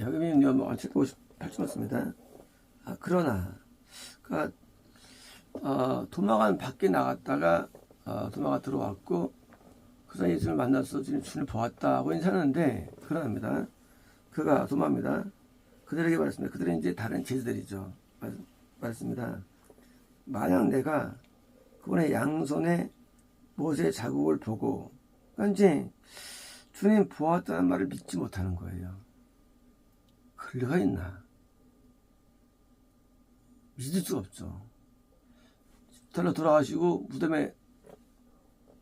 여기는요, 뭐, 책 보고 싶습니다. 그러나, 그러니까, 도마가 밖에 나갔다가, 도마가 들어왔고, 그 사이 예수를 만나서 주님을 보았다고 인사하는데, 그러합니다. 그가 도마입니다. 그들에게 말했습니다. 그들은 이제 다른 제자들이죠. 말했습니다. 만약 내가 그분의 양손에 못의 자국을 보고, 그러니까 이제 주님 보았다는 말을 믿지 못하는 거예요. 그럴 리가 있나? 믿을 수가 없죠. 달러 돌아가시고 무덤에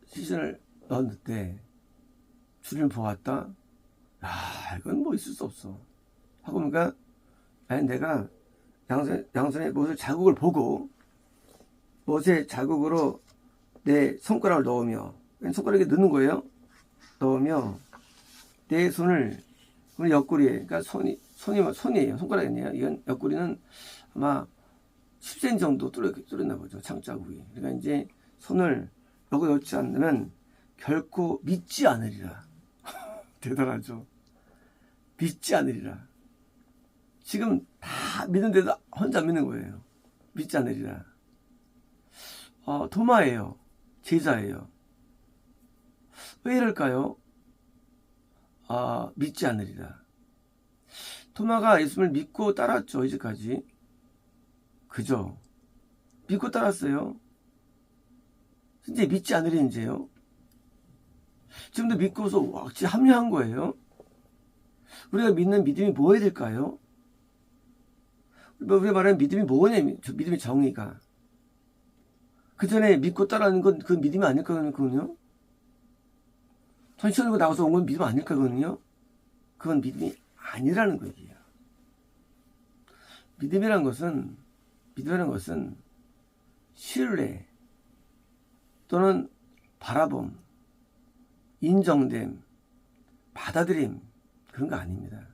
시신을 넣었는데 주님을 보았다? 야, 이건 뭐 있을 수 없어. 하고 보니까 아니 내가 양손에 못의 자국을 보고 못의 자국으로 내 손가락을 넣으며 손가락에 넣는 거예요. 넣으며 내 손을 옆구리에, 그러니까 손이에요. 손가락이 아니에요. 이건 옆구리는 아마 10cm 정도 뚫렸나 보죠. 창자국이. 그러니까 이제 손을 여기 넣지 않으면 결코 믿지 않으리라. 대단하죠. 믿지 않으리라. 지금 다 믿는데도 혼자 믿는 거예요. 믿지 않으리라. 도마예요. 제자예요. 왜 이럴까요? 믿지 않으리라. 도마가 예수님을 믿고 따랐죠. 이제까지. 그죠? 믿고 따랐어요. 이제 믿지 않으리 이제요. 지금도 믿고서 wak지 합류한 거예요. 우리가 믿는 믿음이 뭐여야 될까요? 우리가 말하는 믿음이 뭐냐면 믿음의 정의가. 그 전에 믿고 따라하는 건 그 믿음이 아닐까 그거는요. 천천히 나가서 온 건 믿음 아닐까 그거는요. 그건 믿음이 아니라는 거예요. 믿음이라는 것은 신뢰 또는 바라봄, 인정됨, 받아들임 그런 거 아닙니다.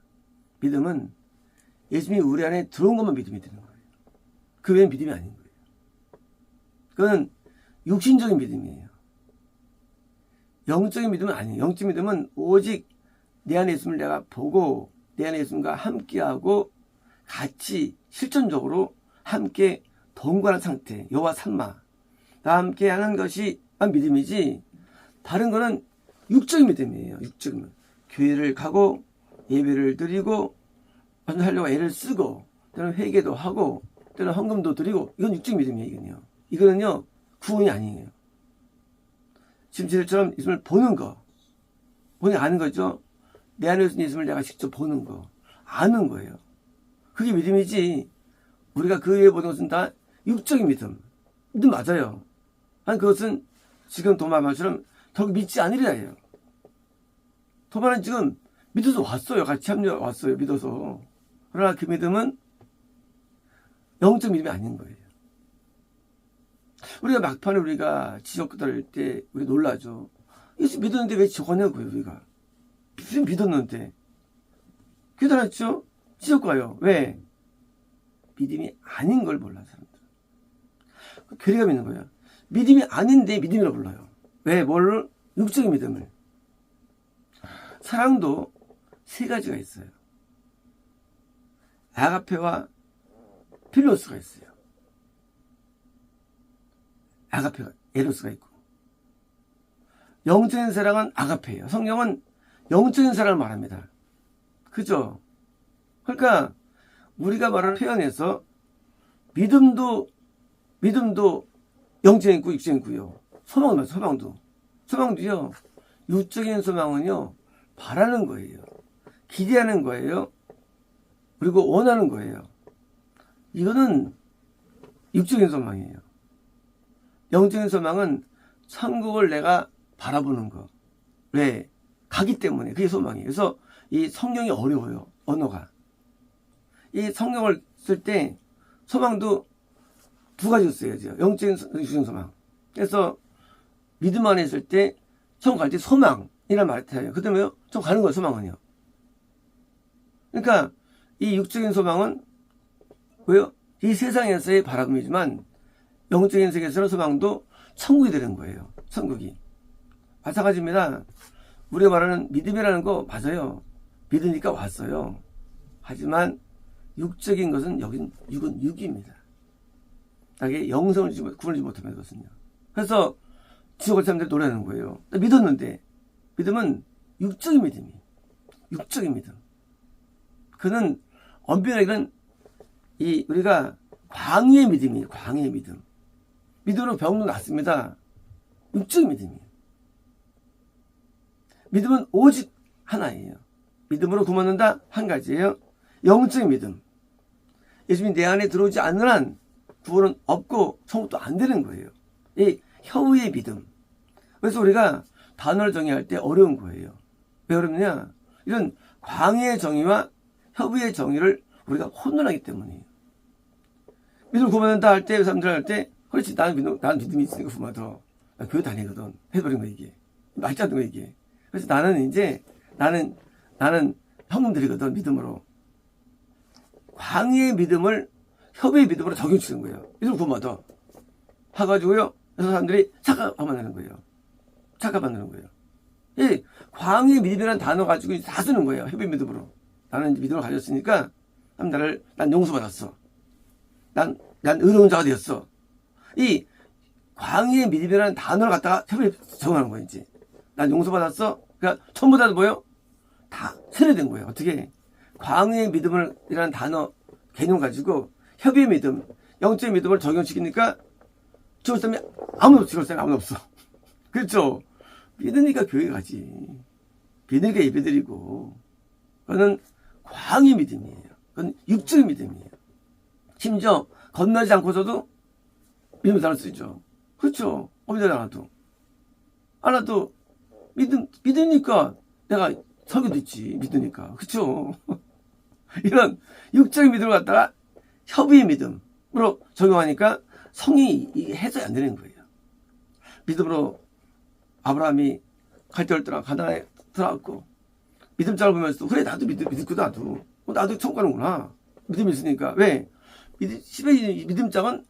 믿음은 예수님이 우리 안에 들어온 것만 믿음이 되는 거예요. 그 외에는 믿음이 아닌 거예요. 그건 육신적인 믿음이에요. 영적인 믿음은 아니에요. 영적인 믿음은 오직 내 안에 예수님을 내가 보고 내 안에 예수님과 함께하고 같이 실존적으로 함께 동거한 상태, 여호와 삼마 나와 함께 하는 것이 믿음이지 다른 거는 육적인 믿음이에요. 육적인 믿음. 교회를 가고 예배를 드리고 하려고 애를 쓰고 또는 회개도 하고 또는 헌금도 드리고 이건 육적인 믿음이에요. 이거는요 구원이 아니에요. 지금 저희처럼 예수님을 보는 거 아는 거죠. 내 안에 있는 예수님을 내가 직접 보는 거 아는 거예요. 그게 믿음이지 우리가 그 외에 보는 것은 다 육적인 믿음 맞아요. 아니 그것은 지금 도마 말처럼 결국 믿지 않으리라 해요. 도마는 지금 믿어서 왔어요. 같이 합류 왔어요. 믿어서. 그러나 그 믿음은 영적 믿음이 아닌 거예요. 우리가 막판에 우리가 지적 들을 때 우리 놀라죠. 예수 믿었는데 왜 저거냐고요. 우리가 무슨 믿었는데 깨달았죠? 지적 가요. 왜? 믿음이 아닌 걸 몰라 사람들. 괴리감 있는 거예요. 믿음이 아닌데 믿음이라고 불러요. 왜? 뭘? 육적인 믿음을. 사랑도 세 가지가 있어요. 아가페와 필로스가 있어요. 아가페가 에로스가 있고 영적인 사랑은 아가페예요. 성경은 영적인 사랑을 말합니다. 그죠? 그러니까 우리가 말하는 표현에서 믿음도 영적인 있고 육적인 있고요. 소망도요. 육적인 소망은요. 바라는 거예요. 기대하는 거예요. 그리고 원하는 거예요. 이거는 육적인 소망이에요. 영적인 소망은 천국을 내가 바라보는 거. 왜? 가기 때문에 그게 소망이에요. 그래서 이 성경이 어려워요. 언어가. 이 성경을 쓸 때 소망도 두 가지로 써야죠. 영적인 육적인 소망. 그래서 믿음 안에 있을 때 천국 갈 때 소망이라는 말을 해요. 그 다음에 천국 가는 거예요. 소망은요. 그러니까 이 육적인 소망은 왜요? 이 세상에서의 바람이지만 영적인 세계에서는 소망도 천국이 되는 거예요. 천국이. 마찬가지입니다. 우리가 말하는 믿음이라는 거 맞아요. 믿으니까 왔어요. 하지만 육적인 것은 여긴 육은 육입니다. 나에게 영성을 구분하지 못하는 것은요. 그래서 지옥을 사람들이 노래하는 거예요. 나 믿었는데 믿음은 육적인 믿음이에요. 육적인 믿음. 그는 엄밀하게는 우리가 광의의 믿음이에요. 광의의 믿음. 믿음으로 병도 낫습니다. 육적인 믿음이에요. 믿음은 오직 하나예요. 믿음으로 구원한다 한 가지예요. 영적인 믿음. 예수님이 내 안에 들어오지 않는 한 구원은 없고 성공도 안 되는 거예요. 이 혀의 믿음. 그래서 우리가 단어를 정의할 때 어려운 거예요. 왜 어렵냐? 이런 광의의 정의와 협의의 정의를 우리가 혼돈하기 때문이에요. 믿음을 구원한다 할 때, 사람들 할 때, 그렇지, 나는 믿음이 있으니까 구원하더. 나 교회 다니거든. 해버린 거야, 이게. 말지 않는 거야, 이게. 그래서 나는 현금들이거든, 믿음으로. 광의의 믿음을 협의의 믿음으로 적용시키는 거예요. 믿음을 구원하더. 해가지고요, 그래서 사람들이 착각하면 거예요. 착각하는 거예요. 이 광의의 믿음이라는 단어 가지고 다 쓰는 거예요. 협의 믿음으로. 나는 믿음을 가졌으니까, 난 용서받았어. 난 의로운 자가 되었어. 이 광의의 믿음이라는 단어를 갖다가 협의에 적용하는 거예요, 이제. 난 용서받았어. 그러니까 전부 다 뭐예요? 다 세뇌된 거예요. 어떻게? 광의의 믿음이라는 단어 개념 가지고 협의의 믿음, 영적인 믿음을 적용시키니까 죽을 사람이 아무도 없어. 그렇죠? 믿으니까 교회 가지. 믿으니까 예배드리고. 그거는 광의 믿음이에요. 그건 육적인 믿음이에요. 심지어 건너지 않고서도 믿음을 나눌 수 있죠. 그렇죠? 믿지 않아도 믿으니까 내가 설교도 있지. 믿으니까. 그렇죠? 이런 육적인 믿음을 갖다가 협의의 믿음으로 적용하니까 성이 해석이 안 되는 거예요. 믿음으로 아브라함이 갈대를 떠나 가나안에 들어갔고 믿음 짤을 보면서 그래 나도 믿고 나도 천국 가는구나. 믿음이 있으니까. 왜? 믿음장은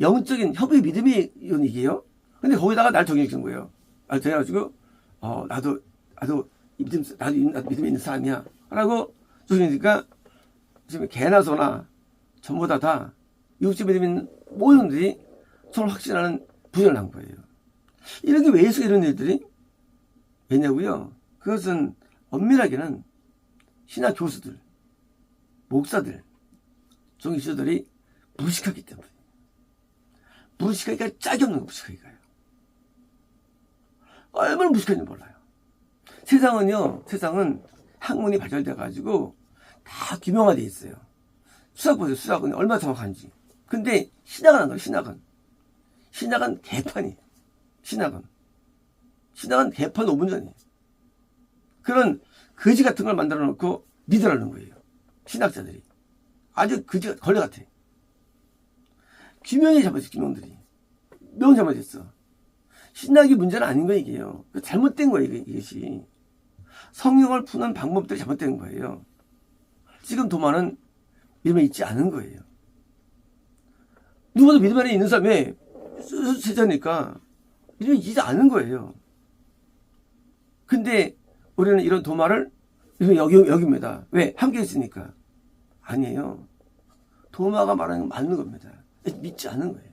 영적인 협의 믿음이 이게요. 근데 거기다가 날 적용시킨 거예요. 그래가지고 나도 믿음이 있는 사람이야. 라고 적용시키니까 지금 개나 소나 전부 다 육적 믿음이 있는 모든 분들이 서로 확신하는 부정을 난 거예요. 이런 게 왜 있어 이런 일들이? 왜냐고요? 그것은 엄밀하게는 신학 교수들, 목사들, 종교지도들이 무식하기 때문에. 무식하기가 짝이 없는 거 무식하기가요. 얼마나 무식한지 몰라요. 세상은 학문이 발달돼 가지고 다 규명화돼 있어요. 수학 보세요. 수학은 얼마나 정확한지. 근데 신학은 안 가요. 신학은 개판이에요. 신학은 개판 5분 전이에요. 그런 거지 같은 걸 만들어 놓고 믿으라는 거예요. 신학자들이. 아주 거지 걸레 같아. 규명이 잘못했어. 규명들이. 명 잘못했어. 신학이 문제는 아닌 거예요. 이게요. 잘못된 거예요. 이것이. 성경을 푸는 방법들이 잘못된 거예요. 지금 도마는 믿음에 있지 않은 거예요. 누구도 믿음 안에 있는 사람이 세자니까 믿음이 있지 않은 거예요. 근데 우리는 이런 도마를 여깁니다. 왜? 함께 있으니까. 아니에요. 도마가 말하는 건 맞는 겁니다. 믿지 않은 거예요.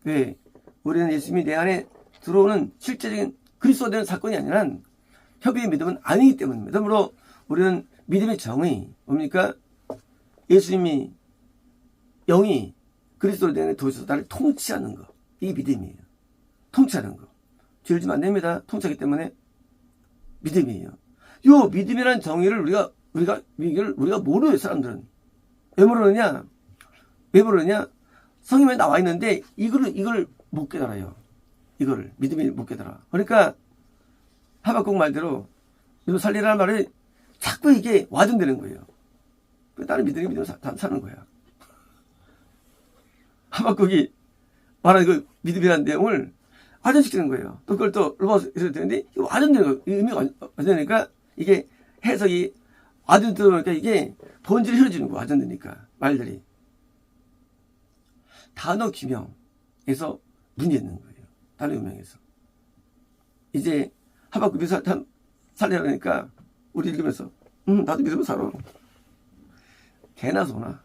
왜? 우리는 예수님이 내 안에 들어오는 실제적인 그리스도가 되는 사건이 아니라 협의의 믿음은 아니기 때문입니다. 그러므로 우리는 믿음의 정의, 뭡니까? 예수님이 영이 그리스도로 내 안에 도셔서 나를 통치하는 거. 이게 믿음이에요. 통치하는 거. 죄를 지면 안 됩니다. 통치하기 때문에 믿음이에요. 요 믿음이라는 정의를 우리가 모르요, 사람들은. 왜 모르느냐? 성경에 나와 있는데 이걸 못 깨달아요. 믿음이 못 깨달아. 그러니까 하박국 말대로 믿음 살리라는 말이 자꾸 이게 와전되는 거예요. 나는 믿음을 사는 거야. 하박국이 말하는 그 믿음이라는 내용을 와전시키는 거예요. 또 그걸 또 로마서 해석이 되는데 와전되는 거예요. 의미가 와전되니까 이게 해석이 와전되다 보니까 이게 본질이 흐려지는 거예요. 와전되니까 말들이. 단어 규명에서 문제 있는 거예요. 단어 규명에서. 이제 하박국이 살려니까 우리 읽으면서 나도 믿음으로 살아. 개나 소나.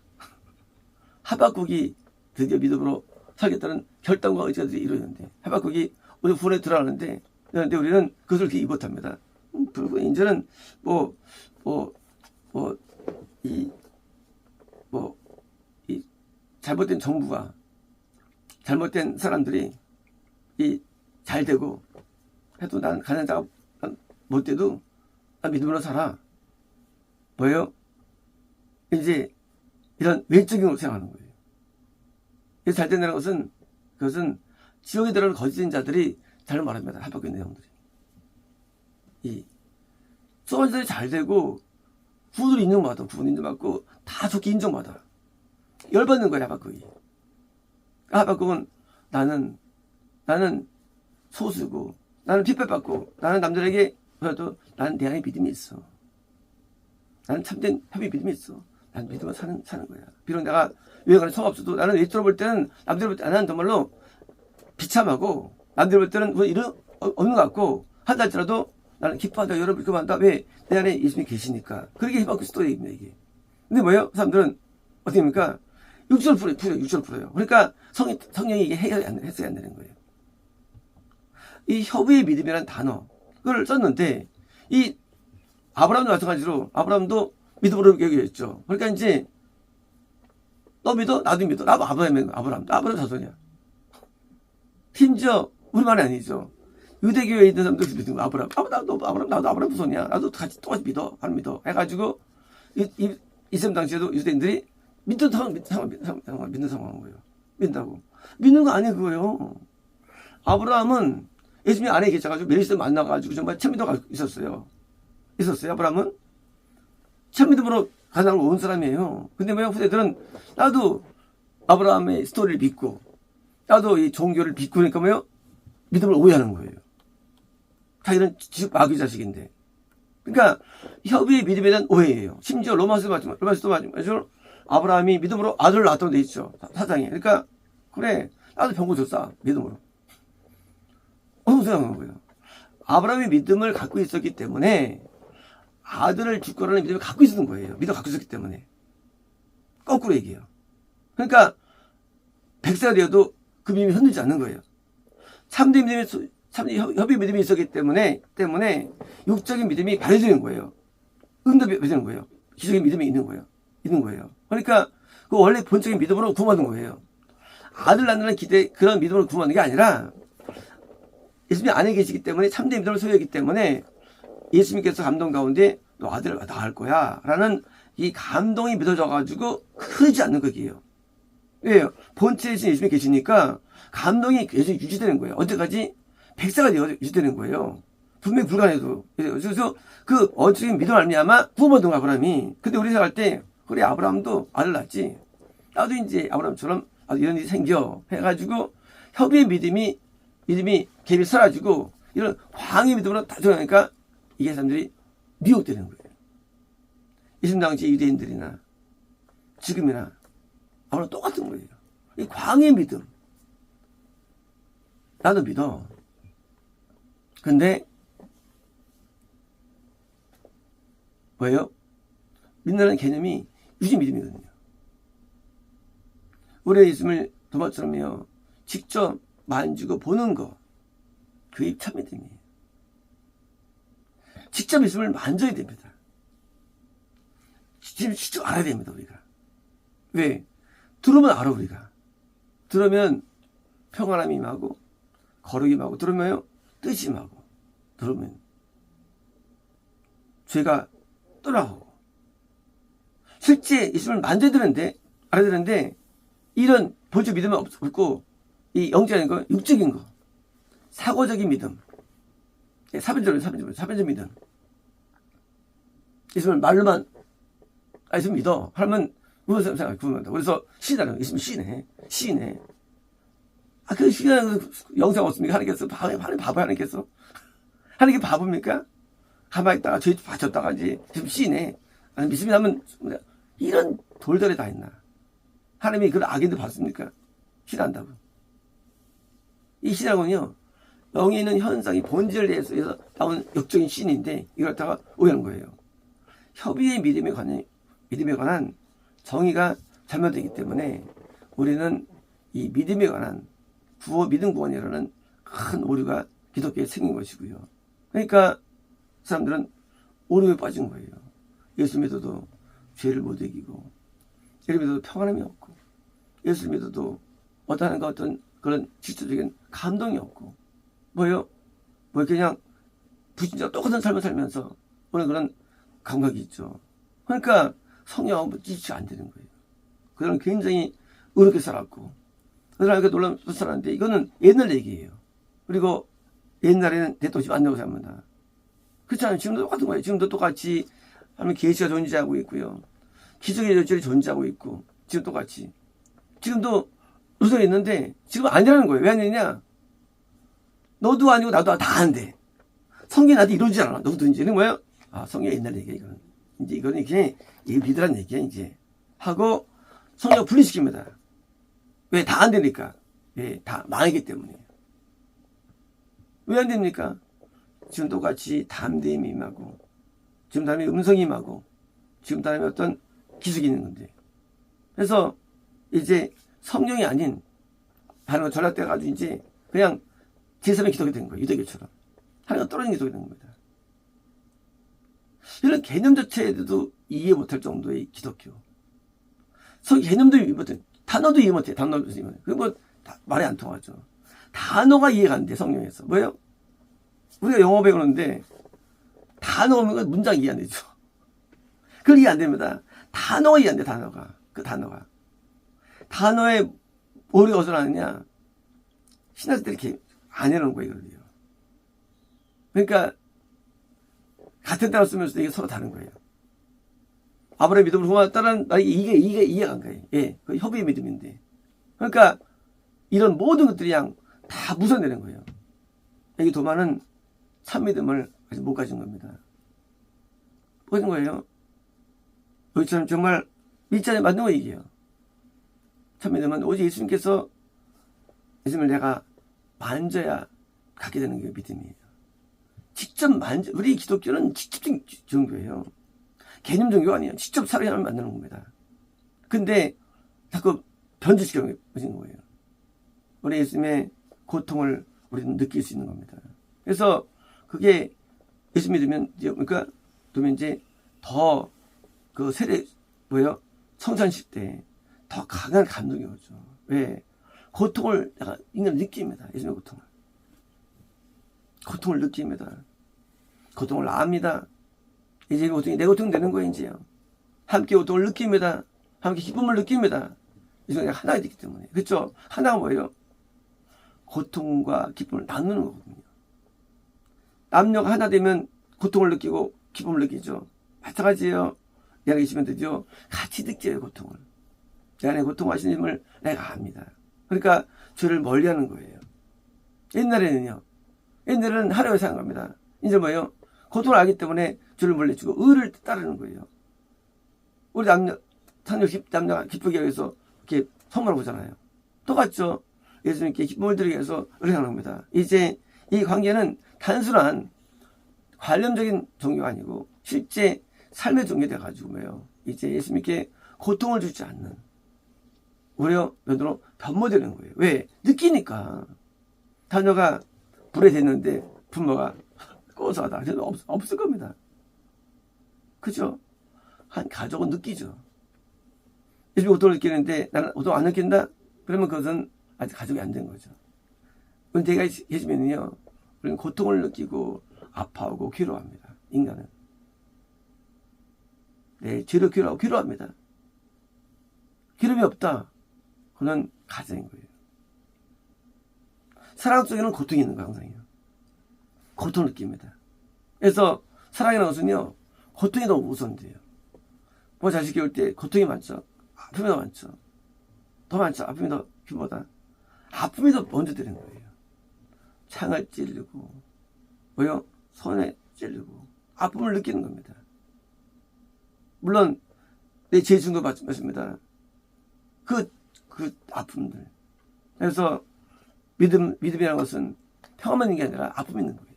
하박국이 드디어 믿음으로 살겠다는 결단과 의지가 이루어졌는데, 하박국이 오늘 군에 들어가는데, 그런데 우리는 그것을 이렇게 못합니다. 이제는 이 잘못된 정부가, 잘못된 사람들이 잘 되고 해도 난 가난 자가 못 돼도 난 믿음으로 살아. 뭐예요? 이제 이런 외적인 것을 생각하는 거예요. 잘 된다는 것은, 그것은 지옥에 들어가는 거짓된 자들이 잘 말합니다. 하박국 내용들이. 소원들이 잘 되고 후들 인정받아, 부분 인정받고 다 좋게 인정받아. 열받는 거야 하박국이. 하박국은 나는 소수고, 나는 핍박받고, 나는 남들에게 그래도 나는 내 안에 믿음이 있어. 나는 참된 협의 믿음이 있어. 난 믿음으로 사는 거야. 비록 내가 외관에 성 없어도 나는 외적으로 볼 때는, 남들 볼 때 나는 정말로 비참하고, 남들 볼 때는 뭐 이런 없는 것 같고 한다 할지라도 나는 기뻐한다, 여러분 기뻐한다. 왜? 내 안에 예수님이 계시니까. 그렇게 하박국 스토리입니다 이게. 근데 뭐예요? 사람들은 어떻게 합니까? 육체를 풀어요. 그러니까 성령이 이게 해석이 안 되는 거예요. 이 협의의 믿음이라는 단어를 썼는데, 이 아브라함도 마찬가지로 아브라함도 믿음으로 여겨졌죠. 그러니까 이제 너 믿어? 나도 믿어. 나도 아브라함 자손이야. 심지어 우리만이 아니죠. 유대교회에 있는 사람들 믿는 거. 아브라함, 나도 아브라함 후손이야. 나도 똑같이 믿어. 하나님 믿어. 해가지고 이슬람 당시에도 유대인들이 믿는 상황인 거예요. 믿는다고. 믿는 거 아니에요, 그거요. 아브라함은 예수님 안에 계셔가지고 메리스를 만나가지고 정말 참믿음가 있었어요. 아브라함은 참믿음으로 가난을 온 사람이에요. 근데 뭐 후대들은 나도 아브라함의 스토리를 믿고, 나도 이 종교를 믿고, 그러니까 뭐요? 믿음을 오해하는 거예요. 자기는 마귀 자식인데. 그러니까 협의의 믿음에 대한 오해예요. 심지어 로마서도 마찬가지로 아브라함이 믿음으로 아들을 낳았다고 돼 있죠. 사장에. 그러니까 그래, 나도 병고 줬어. 믿음으로. 어느 생각한 거예요. 아브라함이 믿음을 갖고 있었기 때문에 아들을 줄 거라는 믿음을 갖고 있었던 거예요. 믿음 갖고 있었기 때문에. 거꾸로 얘기해요. 그러니까 100세가 되어도 그 믿음이 흔들리지 않는 거예요. 참된 협의 믿음이 있었기 때문에 육적인 믿음이 발휘되는 거예요. 응답이 되는 거예요. 기적인 믿음이 있는 거예요. 그러니까 그 원래 본적인 믿음으로 구원받은 거예요. 아들 낳는다는 기대, 그런 믿음으로 구원받는 게 아니라 예수님 안에 계시기 때문에 참된 믿음을 소유하기 때문에 예수님께서 감동 가운데 너 아들을 낳을 거야 라는 이 감동이 믿어져가지고 흐르지 않는 거기에요. 왜요? 본체에 예수님이 계시니까 감동이 계속 유지되는 거예요. 언제까지? 100세가 유지되는 거예요. 분명히 불가능해도. 그래서 그 어적인 믿음 알미야마 구원받은 아브라함이. 근데 우리 생각할 때 그래, 아브라함도 아들 낳지. 나도 이제 아브라함처럼 이런 일이 생겨 해가지고 협의의 믿음이 갭이 사라지고 이런 광의 믿음으로 다 들어가니까 이게 사람들이 미혹되는 거예요. 예수님 당시 유대인들이나 지금이나 아무나 똑같은 거예요. 이 광의 믿음. 나도 믿어. 근데 뭐예요? 믿는다는 개념이 유지 믿음이거든요. 우리의 예수님을 도마처럼요, 직접 만지고 보는 거, 그게 참 믿음이에요. 직접 예수님을 만져야 됩니다. 직접 알아야 됩니다, 우리가. 왜? 들으면 알아, 우리가. 들으면 평안함이 임하고, 거룩이 임하고, 들으면요, 뜻이 임하고, 들으면 죄가 떠나가고. 실제 예수님을 만져야 되는데, 알아야 되는데, 이런 본적 믿음은 없고, 이 영적인 거, 육적인 거, 사고적인 믿음, 사변적 믿음. 예수님을 말로만, 예수님 믿어. 하면, 무슨 생각이 구원한다. 그래서 시인하는, 예수님 시인해. 그 시인하는 영상 없습니까? 하나님께서, 하나님 바보 하나님께서. 하나님께 바보입니까? 가만히 있다가 죄 봐줬다가 이제 지금 시인해. 아니, 믿음이 나면, 이런 돌들이 다 있나. 하나님이 그런 악인들 봤습니까? 시인한다고. 이 시라고는요, 영에 있는 현상이 본질을 대해서 나온 역적인 신인데, 이걸 갖다가 오해하는 거예요. 협의의 믿음에 관한 정의가 잘못되기 때문에 우리는 이 믿음에 관한 믿음 구원이라는 큰 오류가 기독교에 생긴 것이고요. 그러니까 사람들은 오류에 빠진 거예요. 예수 믿어도 죄를 못 이기고, 예수 믿어도 평안함이 없고, 예수 믿어도 어떤 그런 질적인 감동이 없고, 뭐요? 그냥 불신자가 똑같은 삶을 살면서 오는 그런 감각이 있죠. 그러니까 성령하고 지지가 안 되는 거예요. 그들은 굉장히 어렵게 살았고, 그들은 놀라운 살았는데, 이거는 옛날 얘기예요. 그리고 옛날에는 대통령이 안 되고 삽니다. 그렇지 않아요? 지금도 똑같은 거예요. 지금도 똑같이 하면 계시가 존재하고 있고요. 기적의 여절이 존재하고 있고, 지금 똑같이. 지금도 의석이 있는데, 지금 아니라는 거예요. 왜 안 되냐? 너도 아니고 나도 다 안 돼. 성경이 나한테 이루어지지 않아. 누구든지. 이건 뭐예요? 성경이 옛날 얘기야, 이거는. 이제 이거는 그냥 믿으란 얘기야, 이제. 하고, 성경을 분리시킵니다. 왜? 다 안 되니까. 왜? 다 망하기 때문에. 왜 안 됩니까? 지금 똑같이 담대함이 임하고, 지금 다음에 음성이 임하고, 지금 다음에 어떤 기술이 있는 건데. 그래서 이제 성령이 아닌 다른 거 전락돼가지고 이제 그냥 제3의 기독이 된 거예요. 유대교처럼. 하나가 떨어진 기독이 된 겁니다. 이런 개념 자체에도 이해 못할 정도의 기독교. 개념도 이해 못해. 단어도 이해 못해. 단어도 이해 못해. 그리고 말이 안 통하죠. 단어가 이해가 안 돼, 성경에서. 뭐예요? 우리가 영어 배우는데 단어 오면 문장 이해 안 되죠. 그걸 이해 안 됩니다. 단어가 이해 안 돼, 단어가. 그 단어가. 단어에 머리가 어디서 나느냐? 신학생 때 이렇게 안 해놓은 거예요, 이걸요. 그러니까 같은 단어 쓰면서도 이게 서로 다른 거예요. 아브라함의 믿음을 후원했다는 이게 이해가 안 가요. 예, 그 협의의 믿음인데. 그러니까 이런 모든 것들이 그냥 다 무산되는 거예요. 여기 도마는 참 믿음을 아직 못 가진 겁니다. 못 가진 거예요. 여기처럼 정말 믿지 않으면 맞는 거 얘기예요. 참 믿음은 오직 예수님께서 예수님을 내가 만져야 갖게 되는 게 믿음이에요. 직접 우리 기독교는 직접적인 종교예요. 개념 종교가 아니에요. 직접 사람을 만나는 겁니다. 근데 자꾸 변질시켜 보신 거예요. 우리 예수님의 고통을 우리는 느낄 수 있는 겁니다. 그래서 그게 예수 믿으면 그러니까 이제 더 그 세례 성찬식 때 더 강한 감동이 오죠. 왜? 고통을 내가 인간을 느낍니다. 예수님의 고통을 느낍니다. 고통을 압니다. 이제 내 고통이 되는 거예요, 이제요. 함께 고통을 느낍니다. 함께 기쁨을 느낍니다. 이제 하나가 되기 때문에. 그렇죠? 하나가 뭐예요? 고통과 기쁨을 나누는 거거든요. 남녀가 하나 되면 고통을 느끼고 기쁨을 느끼죠. 마찬가지예요. 내 안에 계시면 되죠. 같이 느껴요, 고통을. 내 안에 고통하시는 힘을 내가 압니다. 그러니까 죄를 멀리하는 거예요. 옛날에는 하나님을 생각합니다. 이제 뭐예요? 고통을 알기 때문에 죄를 멀리주고 의를 따르는 거예요. 우리 남녀가 기쁘게 하기 위해서 이렇게 선물을 보잖아요. 똑같죠? 예수님께 기쁨을 드리기 위해서 의를 하는 겁니다. 이제 이 관계는 단순한 관념적인 종교가 아니고 실제 삶의 종교 돼가지고 뭐예요? 이제 예수님께 고통을 주지 않는 오히려 면으로 변모되는 거예요. 왜? 느끼니까. 자녀가 불에 댔는데 부모가 고소하다. 없을 겁니다. 그죠? 한 가족은 느끼죠. 예수님이 고통을 느끼는데 나는 고통 안 느낀다? 그러면 그것은 아직 가족이 안 된 거죠. 은혜가 계시면요, 우리는 고통을 느끼고 아파하고 괴로워합니다. 인간은. 네, 죄로 괴로워합니다. 괴로움이 없다. 그건 가정인 거예요. 사랑 속에는 고통이 있는 거예요, 항상요. 고통을 느낍니다. 그래서 사랑이라는 것은요, 고통이 너무 우선돼요. 뭐 자식 키울 때 고통이 많죠. 아픔이 더 많죠. 더 많죠. 아픔이 더 기보다. 아픔이 더 먼저 되는 거예요. 창을 찌르고, 뭐요? 손에 찌르고, 아픔을 느끼는 겁니다. 물론, 내 죄중도 맞습니다. 그 아픔들. 그래서, 믿음이라는 것은 평안만 있는 게 아니라 아픔이 있는 거예요.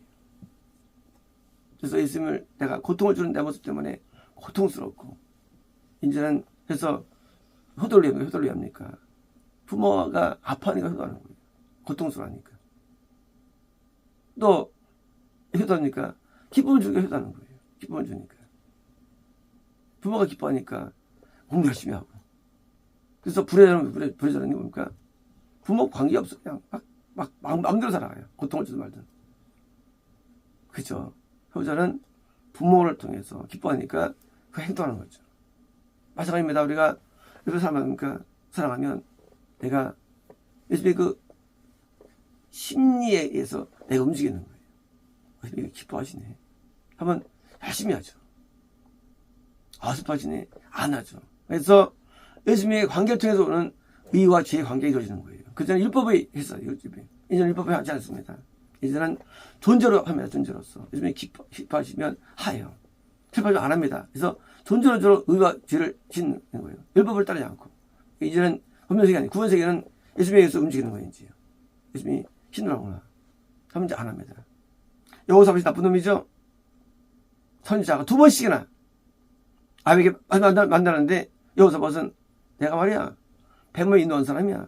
그래서 예수님을 내가 고통을 주는 내 모습 때문에 고통스럽고, 이제는 그래서 효도를 왜 합니까? 부모가 아파하니까 효도하는 거예요. 고통스러우니까. 또 효도하니까 기쁨을 주니까 효도하는 거예요. 기쁨을 주니까. 부모가 기뻐하니까 공부 열심히 하고. 그래서 불효자는 뭡니까? 부모 관계 없어. 그냥 막 마음대로 살아가요. 고통을 주든 말든. 그죠? 효자는 부모를 통해서 기뻐하니까 그 행동하는 거죠. 마찬가지입니다. 우리가 옆에 사랑하면 내가 예수님의 그 심리에 의해서 내가 움직이는 거예요. 예수님이 기뻐하시네. 하면 열심히 하죠. 슬퍼하시네. 안 하죠. 그래서 예수님의 관계를 통해서 오는 의와 죄의 관계가 이루어지는 거예요. 그전에 율법이 했어요. 이제는 율법이 하지 않습니다. 이제는 존재로 합니다. 존재로서. 예수님이 기뻐하시면 하예요. 기뻐하시면 안 합니다. 그래서 존재로 의와 죄를 짓는 거예요. 율법을 따르지 않고. 이제는 법문세계 아니에요. 구원세계는 예수님에 의해서 움직이는 거예요. 이제. 예수님이 힘들어하구나. 하면 이제 안 합니다. 여호사밧이 나쁜 놈이죠. 선지자가 2번씩이나 아비에게 만나는데 여호사밧은 내가 말이야 백모에 인도한 사람이야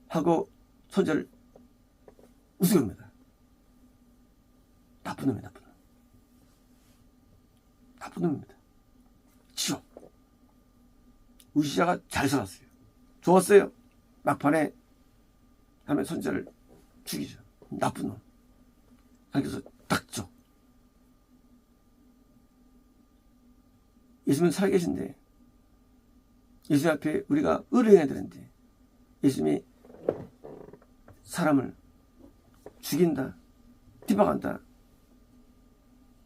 하고 선지자를 우스개합니다. 나쁜 놈이야. 나쁜 놈입니다. 지옥. 우시자가 잘 살았어요. 좋았어요. 막판에 하면 선지자를 죽이죠. 나쁜 놈. 그래서 딱 줘. 예수님은 살아계신데 예수님 앞에 우리가 의뢰해야 되는데 예수님이 사람을 죽인다, 뒤박한다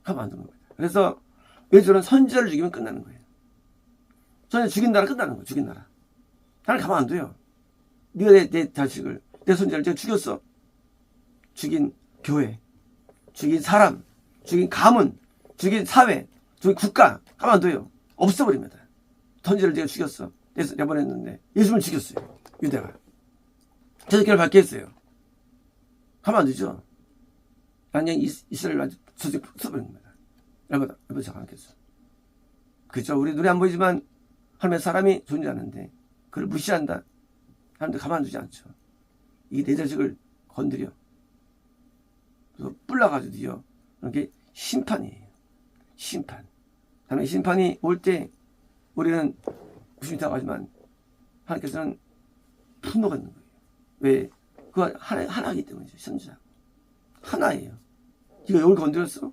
하면 안 되는 겁니다. 그래서 예수는 선지자를 죽이면 끝나는 거예요. 선지자 죽인다라 끝나는 거예요. 죽인다라. 나는 가만 안 둬요. 네가 내 자식을, 내 선지자를 제가 죽였어. 죽인 교회, 죽인 사람, 죽인 가문, 죽인 사회, 죽인 국가 가만 안 둬요. 없애버립니다. 선지자를 제가 죽였어. 내보냈는데 예수님을 죽였어요. 유대가. 제자길을 밝게 했어요. 가만 안 두죠. 완전히 이스라엘 완전 소식 써버린 겁니다. 여러분 잘 않겠어. 그죠? 우리 눈에 안 보이지만 하나님의 사람이 존재하는데 그를 무시한다. 사람들 가만 두지 않죠. 이게 내 자식을 건드려. 그래서 뿔나가지고요. 그게 심판이에요. 심판. 하나님의 심판이 올 때 우리는 무심히다고 하지만 하나님께서는 분노가 있는 거예요. 왜? 그거 하나이기 때문이죠. 선지자. 하나예요. 네가 여기 건드렸어?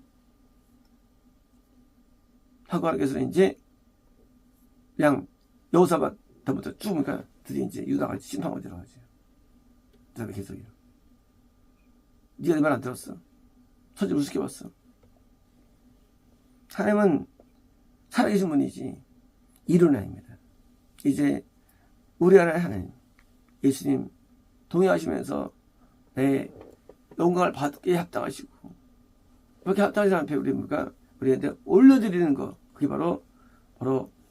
하고 하나님께서는 이제 그냥 여호사밧 때부터 쭉 그러니까 드디어 이제 유다가 심판하고 들어가죠. 그 다음에 계속이요. 네가 내 말 안 들었어. 선지를 우습게 봤어. 하나님은 살아계신 분이지 이론이 아닙니다. 이제 우리 하나의 하나님 예수님 동행하시면서 내 영광을 받게 합당하시고 그렇게 합당하신 앞에 우리한테 올려드리는 거 그게 바로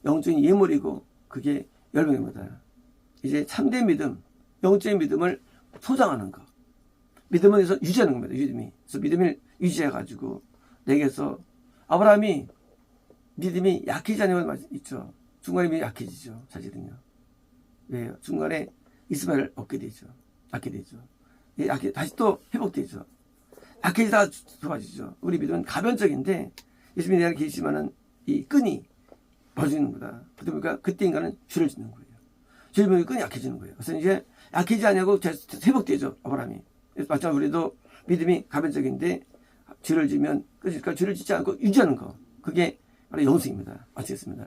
영적인 예물이고 그게 열매입니다. 이제 참된 믿음, 영적인 믿음을 소장하는 거. 믿음은 그래서 유지하는 겁니다. 그래서 믿음을 유지해가지고 내게서 아브라함이 믿음이 약해지지 않는 건 있죠. 중간에 믿음이 약해지죠. 사실은요. 왜요? 중간에 이스마엘을 얻게 되죠. 다시 또 회복되죠. 약해지다가 좋아지죠. 우리 믿음은 가변적인데 예수님이 내 안에 계시지만은 이 끈이 벌어지는 거다. 그러니까 그때 인간은 죄를 짓는 거예요. 죄를 지면 끈이 약해지는 거예요. 그래서 이제 약해지지 않냐고 회복되죠. 아브라함이. 마찬가지로 우리도 믿음이 가변적인데 죄를 지면 그러니까 죄를 짓지 않고 유지하는 거. 그게 바로 영생입니다. 마치겠습니다.